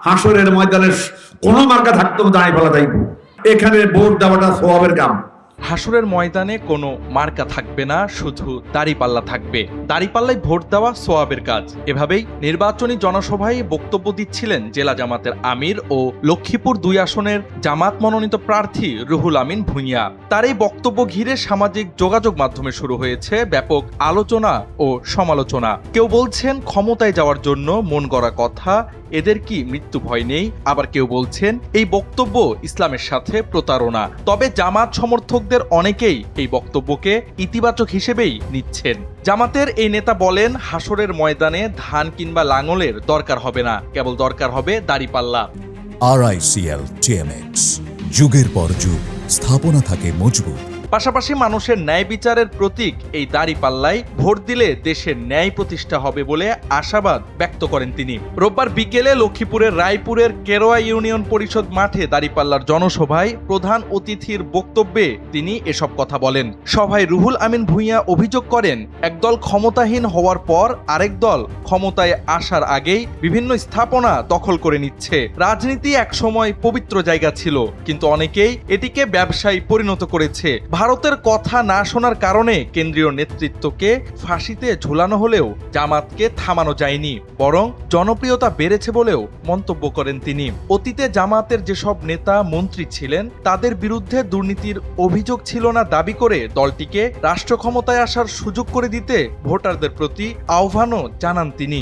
হাসরের ময়দানে কোনো মার্কা থাকতো দাঁড়াই ফেলা যাইব। এখানে ভোট দেওয়াটা সওয়াবের কাম। হাসরের ময়দানে কোনো মার্কা থাকবে না, শুধু দাঁড়িপাল্লা থাকবে। দাঁড়িপাল্লায় ভোট দেওয়া সোয়াবের কাজ। এভাবেই নির্বাচনী জনসভায় বক্তব্য দিচ্ছিলেন জেলা জামাতের আমির ও লক্ষ্মীপুর ২ আসনের জামাত মনোনীত প্রার্থী রুহুল আমিন ভূঁইয়া। তার এই বক্তব্য ঘিরে সামাজিক যোগাযোগ মাধ্যমে শুরু হয়েছে ব্যাপক আলোচনা ও সমালোচনা। কেউ বলছেন ক্ষমতায় যাওয়ার জন্য মন গড়া কথা, এদের কি মৃত্যু ভয় নেই? আবার কেউ বলছেন এই বক্তব্য ইসলামের সাথে প্রতারণা। তবে জামাত সমর্থকদের অনেকেই এই বক্তব্যকে ইতিবাচক হিসেবেই নিচ্ছেন। জামাতের এই নেতা বলেন, হাসরের ময়দানে ধান কিংবা লাঙলের দরকার হবে না, কেবল দরকার হবে দাঁড়িপাল্লা। RICL TMX, যুগের পর যুগ স্থাপনা থাকে মজবুত। পাশাপাশি মানুষের ন্যায় বিচারের প্রতীক এই দাঁড়িপাল্লায় ভোট দিলে দেশের ন্যায় প্রতিষ্ঠা হবে বলে আশাবাদ ব্যক্ত করেন তিনি। রোববার বিকেলে লক্ষ্মীপুরের রায়পুরের কেরোয়া ইউনিয়ন পরিষদ মাঠে দাঁড়িপাল্লার জনসভায় প্রধান অতিথির বক্তব্যে তিনি এসব কথা বলেন। সভায় রুহুল আমিন ভূঁইয়া অভিযোগ করেন, একদল ক্ষমতাহীন হওয়ার পর আরেক দল ক্ষমতায় আসার আগেই বিভিন্ন স্থাপনা দখল করে নিচ্ছে। রাজনীতি একসময় পবিত্র জায়গা ছিল, কিন্তু অনেকেই এটিকে ব্যবসায় পরিণত করেছে। ভারতের কথা না শোনার কারণে কেন্দ্রীয় নেতৃত্বকে ফাঁসিতে ঝুলানো হলেও জামাতকে থামানো যায়নি, বরং জনপ্রিয়তা বেড়েছে বলেও মন্তব্য করেন তিনি। অতীতে জামাতের যেসব নেতা মন্ত্রী ছিলেন তাদের বিরুদ্ধে দুর্নীতির অভিযোগ ছিল না দাবি করে দলটিকে রাষ্ট্র ক্ষমতায় আসার সুযোগ করে দিতে ভোটারদের প্রতি আহ্বানও জানান তিনি।